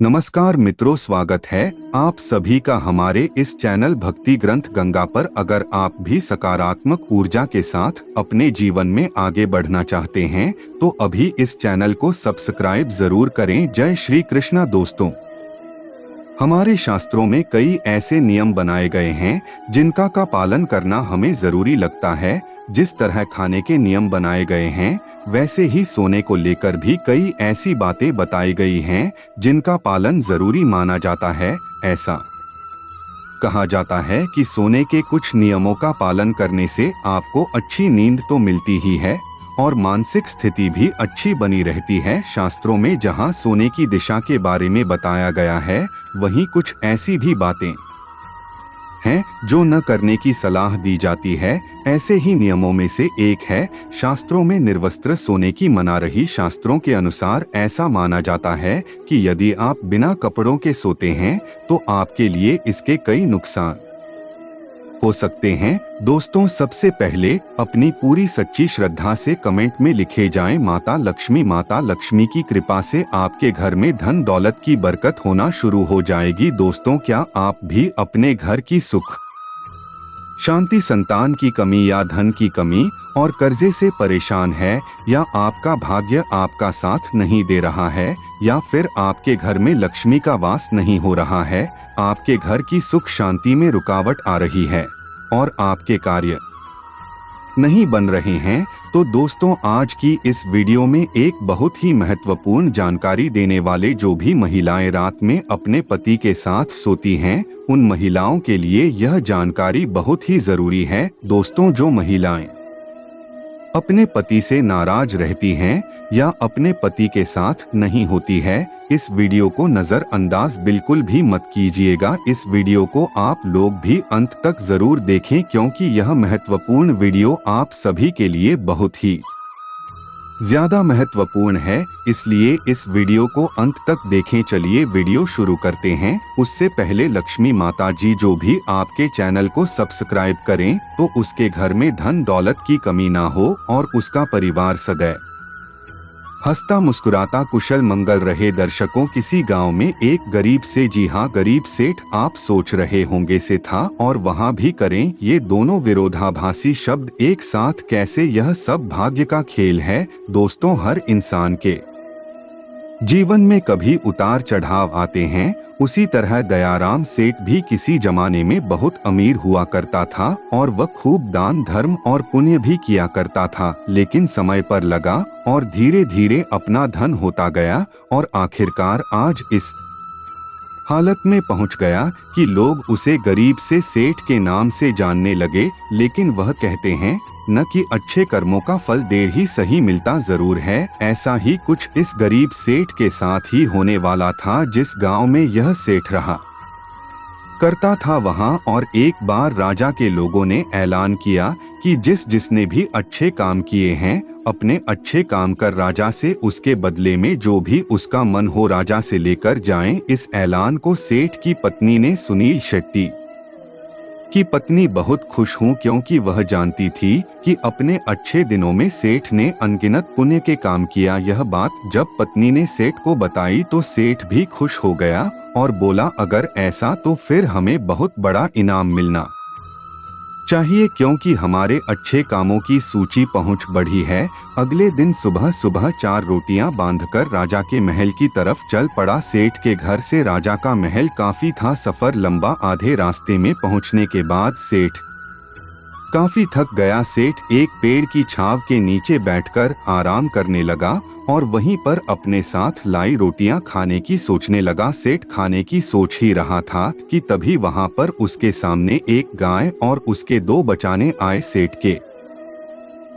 नमस्कार मित्रों, स्वागत है आप सभी का हमारे इस चैनल भक्ति ग्रंथ गंगा पर। अगर आप भी सकारात्मक ऊर्जा के साथ अपने जीवन में आगे बढ़ना चाहते हैं तो अभी इस चैनल को सब्सक्राइब जरूर करें। जय श्री कृष्णा दोस्तों, हमारे शास्त्रों में कई ऐसे नियम बनाए गए हैं जिनका का पालन करना हमें जरूरी लगता है। जिस तरह खाने के नियम बनाए गए हैं वैसे ही सोने को लेकर भी कई ऐसी बातें बताई गई हैं जिनका पालन जरूरी माना जाता है। ऐसा कहा जाता है कि सोने के कुछ नियमों का पालन करने से आपको अच्छी नींद तो मिलती ही है और मानसिक स्थिति भी अच्छी बनी रहती है। शास्त्रों में जहां सोने की दिशा के बारे में बताया गया है वहीं कुछ ऐसी भी बातें हैं जो न करने की सलाह दी जाती है। ऐसे ही नियमों में से एक है शास्त्रों में निर्वस्त्र सोने की मनाही। शास्त्रों के अनुसार ऐसा माना जाता है कि यदि आप बिना कपड़ों के सोते हैं तो आपके लिए इसके कई नुकसान हो सकते हैं। दोस्तों, सबसे पहले अपनी पूरी सच्ची श्रद्धा से कमेंट में लिखे जाएं माता लक्ष्मी की कृपा से आपके घर में धन दौलत की बरकत होना शुरू हो जाएगी। दोस्तों, क्या आप भी अपने घर की सुख शांति, संतान की कमी या धन की कमी और कर्जे से परेशान है, या आपका भाग्य आपका साथ नहीं दे रहा है, या फिर आपके घर में लक्ष्मी का वास नहीं हो रहा है, आपके घर की सुख शांति में रुकावट आ रही है और आपके कार्य नहीं बन रहे हैं, तो दोस्तों आज की इस वीडियो में एक बहुत ही महत्वपूर्ण जानकारी देने वाले जो भी महिलाएं रात में अपने पति के साथ सोती हैं उन महिलाओं के लिए यह जानकारी बहुत ही जरूरी है। दोस्तों, जो महिलाएं अपने पति से नाराज रहती हैं या अपने पति के साथ नहीं होती है, इस वीडियो को नजरअंदाज बिल्कुल भी मत कीजिएगा। इस वीडियो को आप लोग भी अंत तक जरूर देखें क्योंकि यह महत्वपूर्ण वीडियो आप सभी के लिए बहुत ही ज्यादा महत्वपूर्ण है, इसलिए इस वीडियो को अंत तक देखें। चलिए वीडियो शुरू करते हैं। उससे पहले लक्ष्मी माता जी जो भी आपके चैनल को सब्सक्राइब करें तो उसके घर में धन दौलत की कमी ना हो और उसका परिवार सदैव हंसता मुस्कुराता कुशल मंगल रहे। दर्शकों, किसी गांव में एक गरीब से, जी हाँ गरीब सेठ आप सोच रहे होंगे से था और वहां भी करें, ये दोनों विरोधाभासी शब्द एक साथ कैसे? यह सब भाग्य का खेल है। दोस्तों, हर इंसान के जीवन में कभी उतार चढ़ाव आते हैं। उसी तरह दयाराम सेठ भी किसी जमाने में बहुत अमीर हुआ करता था और वह खूब दान धर्म और पुण्य भी किया करता था, लेकिन समय पर लगा और धीरे धीरे अपना धन होता गया और आखिरकार आज इस हालत में पहुंच गया कि लोग उसे गरीब से सेठ के नाम से जानने लगे। लेकिन वह कहते हैं न कि अच्छे कर्मों का फल देर ही सही मिलता जरूर है। ऐसा ही कुछ इस गरीब सेठ के साथ ही होने वाला था। जिस गांव में यह सेठ रहा करता था वहां और एक बार राजा के लोगों ने ऐलान किया कि जिसने भी अच्छे काम किए हैं अपने अच्छे काम कर राजा से उसके बदले में जो भी उसका मन हो राजा से लेकर जाएं। इस ऐलान को सेठ की पत्नी ने, सुनील शेट्टी की पत्नी, बहुत खुश हूं क्योंकि वह जानती थी कि अपने अच्छे दिनों में सेठ ने अनगिनत पुण्य के काम किया। यह बात जब पत्नी ने सेठ को बताई तो सेठ भी खुश हो गया और बोला अगर ऐसा तो फिर हमें बहुत बड़ा इनाम मिलना चाहिए क्योंकि हमारे अच्छे कामों की सूची पहुंच बढ़ी है। अगले दिन सुबह सुबह 4 रोटियां बांधकर राजा के महल की तरफ चल पड़ा। सेठ के घर से राजा का महल काफी था, सफर लंबा। आधे रास्ते में पहुंचने के बाद सेठ काफी थक गया। सेठ एक पेड़ की छांव के नीचे बैठकर आराम करने लगा और वहीं पर अपने साथ लाई रोटियां खाने की सोचने लगा। सेठ खाने की सोच ही रहा था कि तभी वहां पर उसके सामने एक गाय और उसके 2 बचाने आए। सेठ के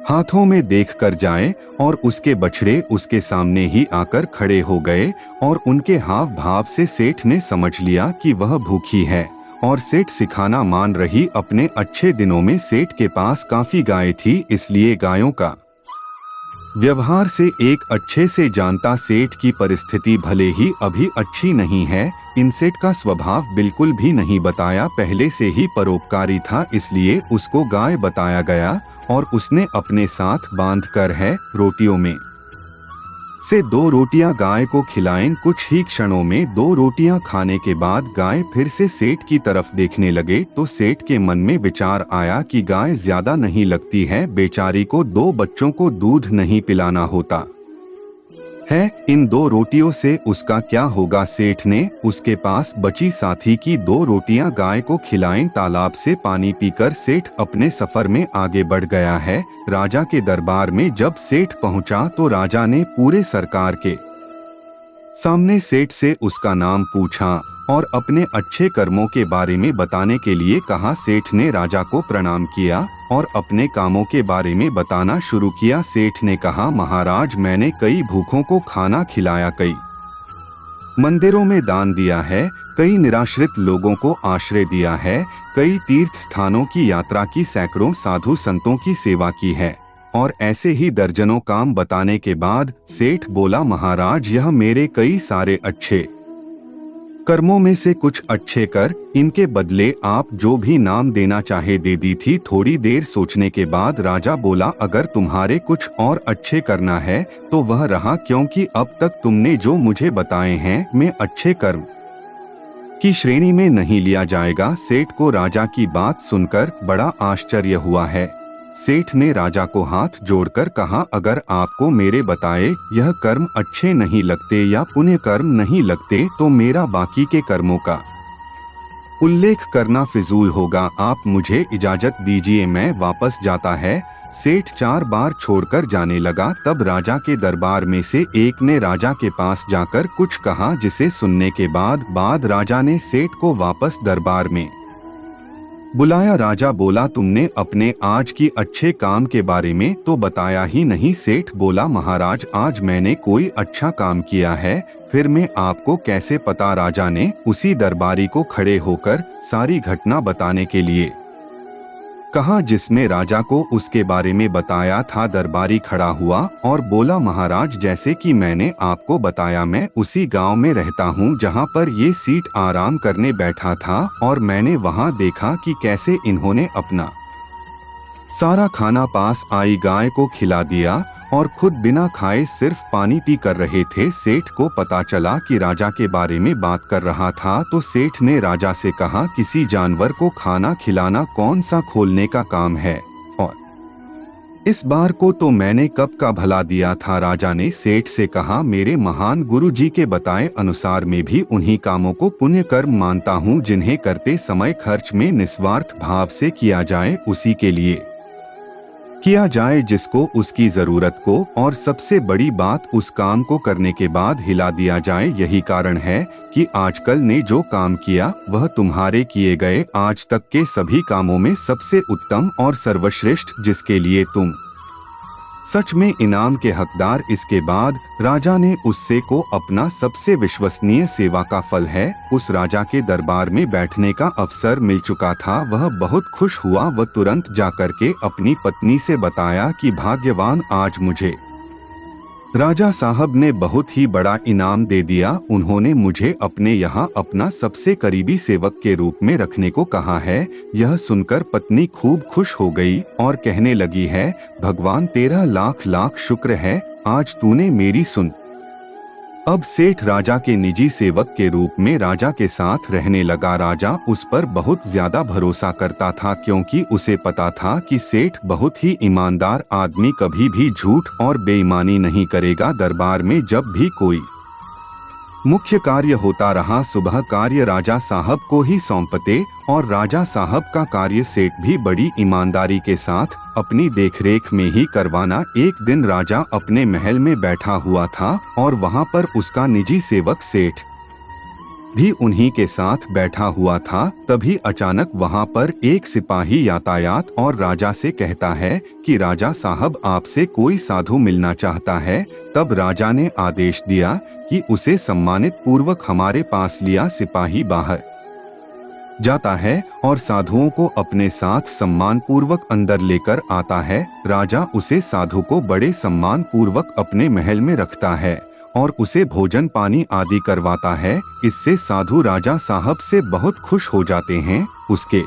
हाथों में देखकर जाए और उसके बछड़े उसके सामने ही आकर खड़े हो गए और उनके हाव भाव से सेठ ने समझ लिया कि वह भूखी है और सेठ सिखाना मान रही। अपने अच्छे दिनों में सेठ के पास काफी गाय थी, इसलिए गायों का व्यवहार से एक अच्छे से जानता। सेठ की परिस्थिति भले ही अभी अच्छी नहीं है, इन सेठ का स्वभाव बिल्कुल भी नहीं बताया, पहले से ही परोपकारी था, इसलिए उसको गाय बताया गया और उसने अपने साथ बांध कर है रोटियों में से 2 रोटियां गाय को खिलाएं। कुछ ही क्षणों में 2 रोटियां खाने के बाद गाय फिर से सेठ की तरफ देखने लगे तो सेठ के मन में विचार आया कि गाय ज्यादा नहीं लगती है, बेचारी को 2 बच्चों को दूध नहीं पिलाना होता है, इन 2 रोटियों से उसका क्या होगा। सेठ ने उसके पास बची साथी की 2 रोटियां गाय को खिलाएं। तालाब से पानी पीकर सेठ अपने सफर में आगे बढ़ गया है। राजा के दरबार में जब सेठ पहुंचा तो राजा ने पूरे सरकार के सामने सेठ से उसका नाम पूछा और अपने अच्छे कर्मों के बारे में बताने के लिए कहा। सेठ ने राजा को प्रणाम किया और अपने कामों के बारे में बताना शुरू किया। सेठ ने कहा, महाराज, मैंने कई भूखों को खाना खिलाया, कई मंदिरों में दान दिया है, कई निराश्रित लोगों को आश्रय दिया है, कई तीर्थ स्थानों की यात्रा की, सैकड़ों साधु संतों की सेवा की है। और ऐसे ही दर्जनों काम बताने के बाद सेठ बोला, महाराज, यह मेरे कई सारे अच्छे कर्मों में से कुछ अच्छे कर, इनके बदले आप जो भी नाम देना चाहे दे दी थी। थोड़ी देर सोचने के बाद राजा बोला, अगर तुम्हारे कुछ और अच्छे करना है तो वह रहा, क्योंकि अब तक तुमने जो मुझे बताए हैं मैं अच्छे कर्म की श्रेणी में नहीं लिया जाएगा। सेठ को राजा की बात सुनकर बड़ा आश्चर्य हुआ है। सेठ ने राजा को हाथ जोड़कर कहा, अगर आपको मेरे बताए यह कर्म अच्छे नहीं लगते या पुण्य कर्म नहीं लगते तो मेरा बाकी के कर्मों का उल्लेख करना फिजूल होगा। आप मुझे इजाजत दीजिए, मैं वापस जाता है। सेठ 4 बार छोड़कर जाने लगा। तब राजा के दरबार में से एक ने राजा के पास जाकर कुछ कहा, जिसे सुनने के बाद राजा ने सेठ को वापस दरबार में बुलाया। राजा बोला, तुमने अपने आज की अच्छे काम के बारे में तो बताया ही नहीं। सेठ बोला, महाराज, आज मैंने कोई अच्छा काम किया है, फिर मैं आपको कैसे पता। राजा ने उसी दरबारी को खड़े होकर सारी घटना बताने के लिए कहा जिसमें राजा को उसके बारे में बताया था। दरबारी खड़ा हुआ और बोला, महाराज, जैसे कि मैंने आपको बताया, मैं उसी गांव में रहता हूं जहां पर ये सीट आराम करने बैठा था और मैंने वहां देखा कि कैसे इन्होंने अपना सारा खाना पास आई गाय को खिला दिया और खुद बिना खाए सिर्फ पानी पी कर रहे थे। सेठ को पता चला कि राजा के बारे में बात कर रहा था तो सेठ ने राजा से कहा, किसी जानवर को खाना खिलाना कौन सा खोलने का काम है, और इस बार को तो मैंने कब का भला दिया था। राजा ने सेठ से कहा, मेरे महान गुरु जी के बताए अनुसार मैं भी उन्हीं कामों को पुण्य कर्म मानता हूँ जिन्हें करते समय खर्च में निस्वार्थ भाव से किया जाए, उसी के लिए किया जाए जिसको उसकी जरूरत को, और सबसे बड़ी बात, उस काम को करने के बाद हिला दिया जाए। यही कारण है कि आजकल ने जो काम किया वह तुम्हारे किए गए आज तक के सभी कामों में सबसे उत्तम और सर्वश्रेष्ठ, जिसके लिए तुम सच में इनाम के हकदार। इसके बाद राजा ने उससे को अपना सबसे विश्वसनीय सेवा का फल है उस राजा के दरबार में बैठने का अवसर मिल चुका था। वह बहुत खुश हुआ। वह तुरंत जाकर के अपनी पत्नी से बताया कि भाग्यवान, आज मुझे राजा साहब ने बहुत ही बड़ा इनाम दे दिया। उन्होंने मुझे अपने यहाँ अपना सबसे करीबी सेवक के रूप में रखने को कहा है। यह सुनकर पत्नी खूब खुश हो गई और कहने लगी है, भगवान तेरा लाख लाख शुक्र है, आज तूने मेरी सुन। अब सेठ राजा के निजी सेवक के रूप में राजा के साथ रहने लगा। राजा उस पर बहुत ज्यादा भरोसा करता था क्योंकि उसे पता था कि सेठ बहुत ही ईमानदार आदमी, कभी भी झूठ और बेईमानी नहीं करेगा। दरबार में जब भी कोई मुख्य कार्य होता रहा, सुबह कार्य राजा साहब को ही सौंपते और राजा साहब का कार्य सेठ भी बड़ी ईमानदारी के साथ अपनी देखरेख में ही करवाना। एक दिन राजा अपने महल में बैठा हुआ था और वहां पर उसका निजी सेवक सेठ भी उन्हीं के साथ बैठा हुआ था। तभी अचानक वहां पर एक सिपाही यातायात और राजा से कहता है कि राजा साहब, आपसे कोई साधु मिलना चाहता है। तब राजा ने आदेश दिया कि उसे सम्मानित पूर्वक हमारे पास लिया। सिपाही बाहर जाता है और साधुओं को अपने साथ सम्मान पूर्वक अंदर लेकर आता है। राजा उसे साधु को बड़े सम्मान पूर्वक अपने महल में रखता है और उसे भोजन पानी आदि करवाता है। इससे साधु राजा साहब से बहुत खुश हो जाते हैं। उसके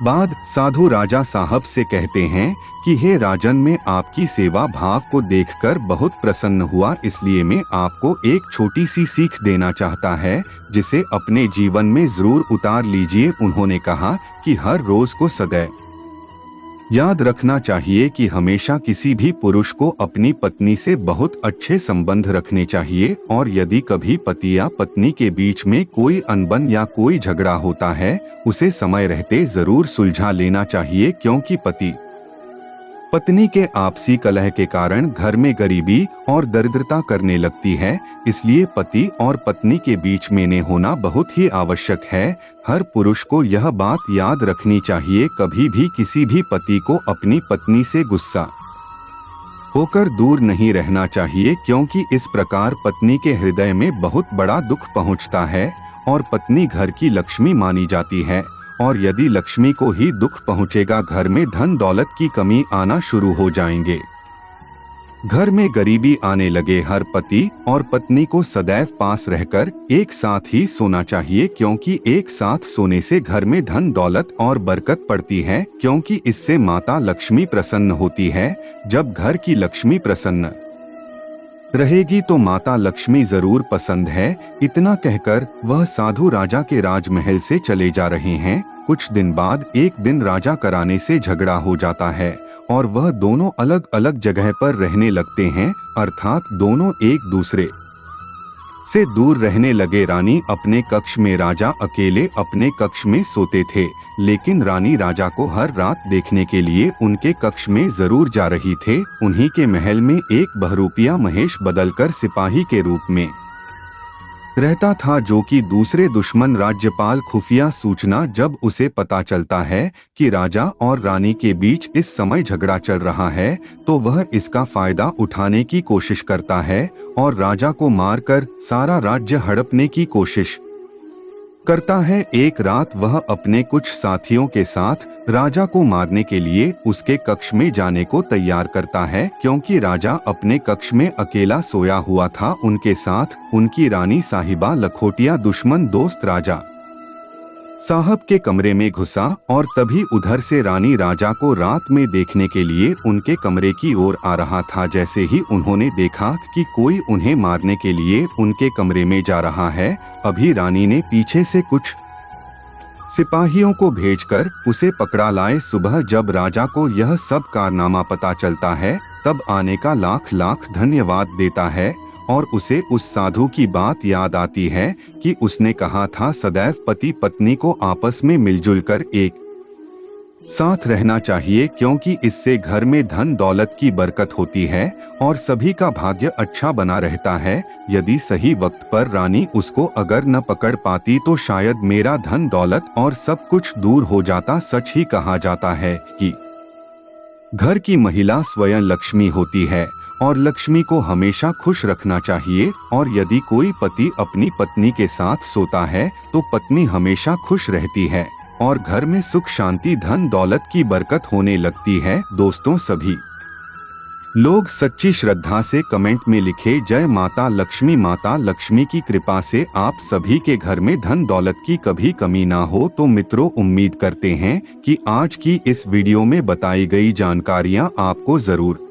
बाद साधु राजा साहब से कहते हैं कि हे राजन, मैं आपकी सेवा भाव को देखकर बहुत प्रसन्न हुआ, इसलिए मैं आपको एक छोटी सी सीख देना चाहता है जिसे अपने जीवन में जरूर उतार लीजिए। उन्होंने कहा कि हर रोज को सदैव याद रखना चाहिए कि हमेशा किसी भी पुरुष को अपनी पत्नी से बहुत अच्छे संबंध रखने चाहिए, और यदि कभी पति या पत्नी के बीच में कोई अनबन या कोई झगड़ा होता है, उसे समय रहते जरूर सुलझा लेना चाहिए, क्योंकि पति पत्नी के आपसी कलह के कारण घर में गरीबी और दरिद्रता करने लगती है। इसलिए पति और पत्नी के बीच में होना बहुत ही आवश्यक है। हर पुरुष को यह बात याद रखनी चाहिए, कभी भी किसी भी पति को अपनी पत्नी से गुस्सा होकर दूर नहीं रहना चाहिए, क्योंकि इस प्रकार पत्नी के हृदय में बहुत बड़ा दुख पहुंचता है और पत्नी घर की लक्ष्मी मानी जाती है। और यदि लक्ष्मी को ही दुख पहुंचेगा, घर में धन दौलत की कमी आना शुरू हो जाएंगे, घर में गरीबी आने लगे। हर पति और पत्नी को सदैव पास रहकर एक साथ ही सोना चाहिए, क्योंकि एक साथ सोने से घर में धन दौलत और बरकत पड़ती है, क्योंकि इससे माता लक्ष्मी प्रसन्न होती है। जब घर की लक्ष्मी प्रसन्न रहेगी तो माता लक्ष्मी जरूर पसंद है। इतना कहकर वह साधु राजा के राजमहल से चले जा रहे हैं। कुछ दिन बाद एक दिन राजा कराने से झगड़ा हो जाता है और वह दोनों अलग अलग जगह पर रहने लगते हैं, अर्थात दोनों एक दूसरे से दूर रहने लगे। रानी अपने कक्ष में, राजा अकेले अपने कक्ष में सोते थे, लेकिन रानी राजा को हर रात देखने के लिए उनके कक्ष में जरूर जा रही थे। उन्हीं के महल में एक बहरूपिया महेश बदलकर सिपाही के रूप में रहता था, जो कि दूसरे दुश्मन राज्यपाल खुफिया सूचना जब उसे पता चलता है कि राजा और रानी के बीच इस समय झगड़ा चल रहा है, तो वह इसका फायदा उठाने की कोशिश करता है और राजा को मारकर सारा राज्य हड़पने की कोशिश करता है। एक रात वह अपने कुछ साथियों के साथ राजा को मारने के लिए उसके कक्ष में जाने को तैयार करता है, क्योंकि राजा अपने कक्ष में अकेला सोया हुआ था। उनके साथ उनकी रानी साहिबा लखोटिया दुश्मन दोस्त राजा साहब के कमरे में घुसा और तभी उधर से रानी राजा को रात में देखने के लिए उनके कमरे की ओर आ रहा था। जैसे ही उन्होंने देखा कि कोई उन्हें मारने के लिए उनके कमरे में जा रहा है, अभी रानी ने पीछे से कुछ सिपाहियों को भेजकर उसे पकड़ा लाए। सुबह जब राजा को यह सब कारनामा पता चलता है, तब आने का लाख लाख धन्यवाद देता है और उसे उस साधु की बात याद आती है कि उसने कहा था सदैव पति पत्नी को आपस में मिलजुल कर एक साथ रहना चाहिए, क्योंकि इससे घर में धन दौलत की बरकत होती है और सभी का भाग्य अच्छा बना रहता है। यदि सही वक्त पर रानी उसको अगर न पकड़ पाती तो शायद मेरा धन दौलत और सब कुछ दूर हो जाता। सच ही कहा जाता है कि घर की महिला स्वयं लक्ष्मी होती है और लक्ष्मी को हमेशा खुश रखना चाहिए। और यदि कोई पति अपनी पत्नी के साथ सोता है तो पत्नी हमेशा खुश रहती है और घर में सुख शांति धन दौलत की बरकत होने लगती है। दोस्तों, सभी लोग सच्ची श्रद्धा से कमेंट में लिखे जय माता लक्ष्मी। माता लक्ष्मी की कृपा से आप सभी के घर में धन दौलत की कभी कमी ना हो। तो मित्रों, उम्मीद करते हैं कि आज की इस वीडियो में बताई गई जानकारियां आपको जरूर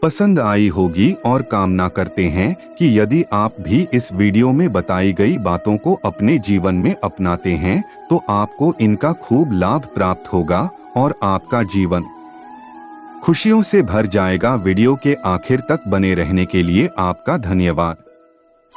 पसंद आई होगी और कामना करते हैं कि यदि आप भी इस वीडियो में बताई गई बातों को अपने जीवन में अपनाते हैं तो आपको इनका खूब लाभ प्राप्त होगा और आपका जीवन खुशियों से भर जाएगा। वीडियो के आखिर तक बने रहने के लिए आपका धन्यवाद।